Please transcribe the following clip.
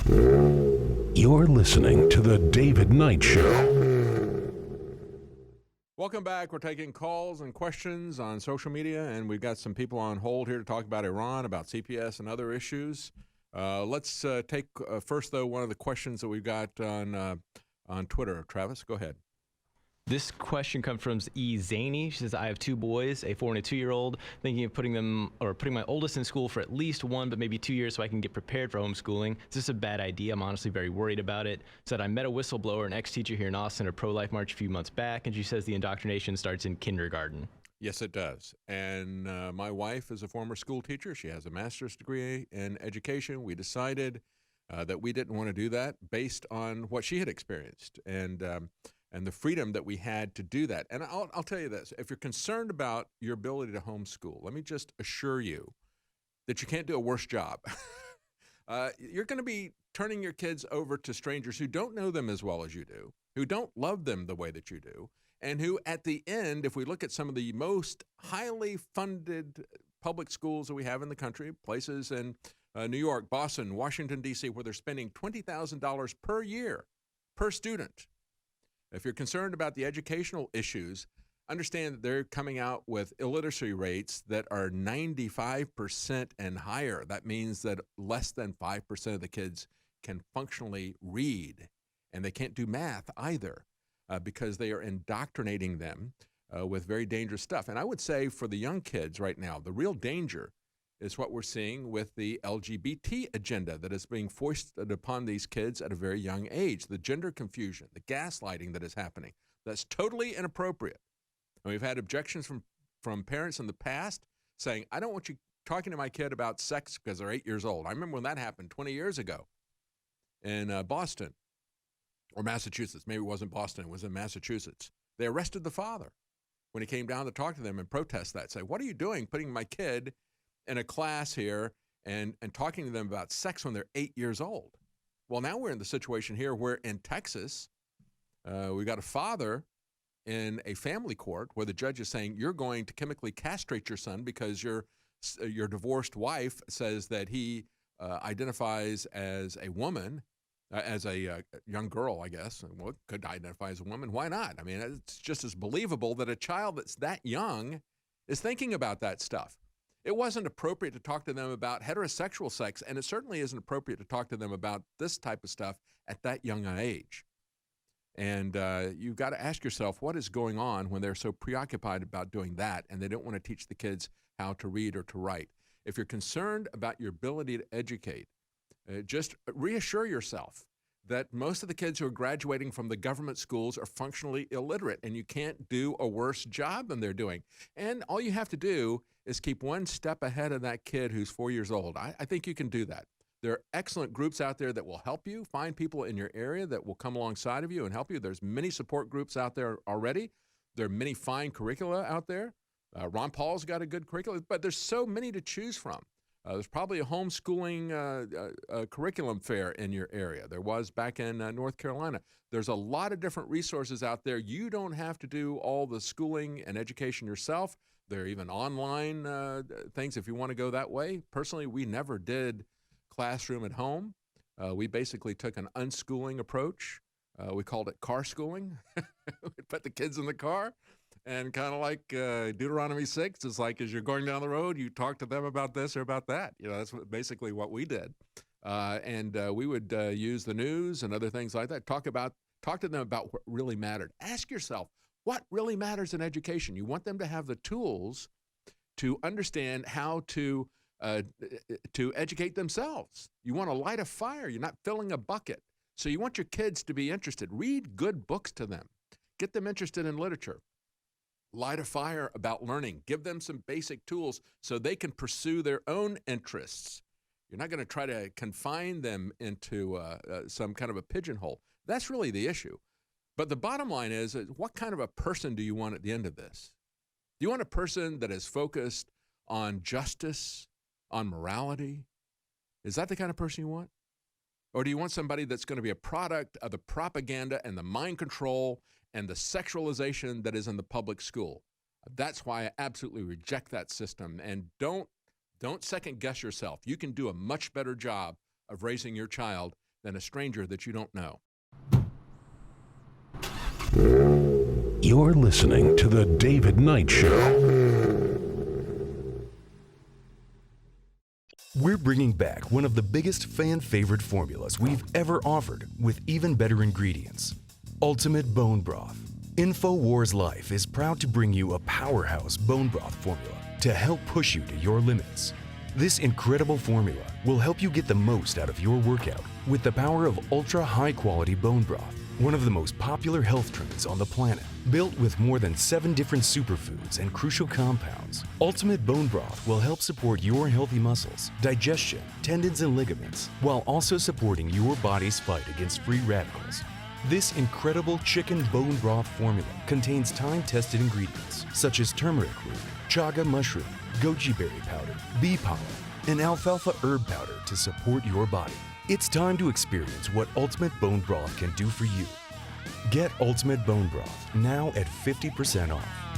You're listening to The David Knight Show. Welcome back. We're taking calls and questions on social media, and we've got some people on hold here to talk about Iran, about CPS, and other issues. Let's take first, though, one of the questions that we've got on Twitter. Travis, go ahead. This question comes from E. Zaney. She says, I have two boys, a 4 and a 2-year-old, thinking of putting my oldest in school for at least 1, but maybe 2 years so I can get prepared for homeschooling. Is this a bad idea? I'm honestly very worried about it. Said, I met a whistleblower, an ex-teacher here in Austin, at a pro-life march a few months back, and she says the indoctrination starts in kindergarten. Yes, it does. And my wife is a former school teacher. She has a master's degree in education. We decided that we didn't want to do that based on what she had experienced. And the freedom that we had to do that. And I'll tell you this, if you're concerned about your ability to homeschool, let me just assure you that you can't do a worse job. You're going to be turning your kids over to strangers who don't know them as well as you do, who don't love them the way that you do, and who at the end, if we look at some of the most highly funded public schools that we have in the country, places in New York, Boston, Washington, D.C., where they're spending $20,000 per year per student. If you're concerned about the educational issues, understand that they're coming out with illiteracy rates that are 95% and higher. That means that less than 5% of the kids can functionally read, and they can't do math either because they are indoctrinating them with very dangerous stuff. And I would say for the young kids right now, the real danger is what we're seeing with the LGBT agenda that is being foisted upon these kids at a very young age. The gender confusion, the gaslighting that is happening, that's totally inappropriate. And we've had objections from parents in the past saying, I don't want you talking to my kid about sex because they're 8 years old. I remember when that happened 20 years ago in Boston or Massachusetts. Maybe it wasn't Boston, it was in Massachusetts. They arrested the father when he came down to talk to them and protest that, say, what are you doing putting my kid in a class here and talking to them about sex when they're 8 years old? Well, now we're in the situation here where in Texas, we got a father in a family court where the judge is saying you're going to chemically castrate your son because your divorced wife says that he identifies as a woman, as a young girl, I guess. Well, could identify as a woman. Why not? I mean, it's just as believable that a child that's that young is thinking about that stuff. It wasn't appropriate to talk to them about heterosexual sex, and it certainly isn't appropriate to talk to them about this type of stuff at that young an age. And you've got to ask yourself what is going on when they're so preoccupied about doing that and they don't want to teach the kids how to read or to write. If you're concerned about your ability to educate, just reassure yourself that most of the kids who are graduating from the government schools are functionally illiterate, and you can't do a worse job than they're doing. And all you have to do is keep one step ahead of that kid who's 4 years old. I think you can do that. There are excellent groups out there that will help you. Find people in your area that will come alongside of you and help you. There's many support groups out there already. There are many fine curricula out there. Ron Paul's got a good curriculum, but there's so many to choose from. There's probably a homeschooling curriculum fair in your area. There was back in North Carolina. There's a lot of different resources out there. You don't have to do all the schooling and education yourself. There are even online things if you want to go that way. Personally, we never did classroom at home. We basically took an unschooling approach. We called it car schooling. We put the kids in the car. And kind of like Deuteronomy 6, it's like as you're going down the road, you talk to them about this or about that. You know, that's basically what we did. And we would use the news and other things like that. Talk to them about what really mattered. Ask yourself, what really matters in education? You want them to have the tools to understand how to educate themselves. You want to light a fire. You're not filling a bucket. So you want your kids to be interested. Read good books to them. Get them interested in literature. Light a fire about learning. Give them some basic tools so they can pursue their own interests. You're not going to try to confine them into some kind of a pigeonhole. That's really the issue. But the bottom line is, what kind of a person do you want at the end of this? Do you want a person that is focused on justice, on morality? Is that the kind of person you want? Or do you want somebody that's going to be a product of the propaganda and the mind control and the sexualization that is in the public school? That's why I absolutely reject that system. And don't second guess yourself. You can do a much better job of raising your child than a stranger that you don't know. You're listening to The David Knight Show. We're bringing back one of the biggest fan-favorite formulas we've ever offered with even better ingredients. Ultimate Bone Broth. InfoWars Life is proud to bring you a powerhouse bone broth formula to help push you to your limits. This incredible formula will help you get the most out of your workout with the power of ultra high-quality bone broth, one of the most popular health trends on the planet. Built with more than 7 different superfoods and crucial compounds, Ultimate Bone Broth will help support your healthy muscles, digestion, tendons, and ligaments, while also supporting your body's fight against free radicals. This incredible chicken bone broth formula contains time-tested ingredients such as turmeric root, chaga mushroom, goji berry powder, bee pollen, and alfalfa herb powder to support your body. It's time to experience what Ultimate Bone Broth can do for you. Get Ultimate Bone Broth now at 50% off.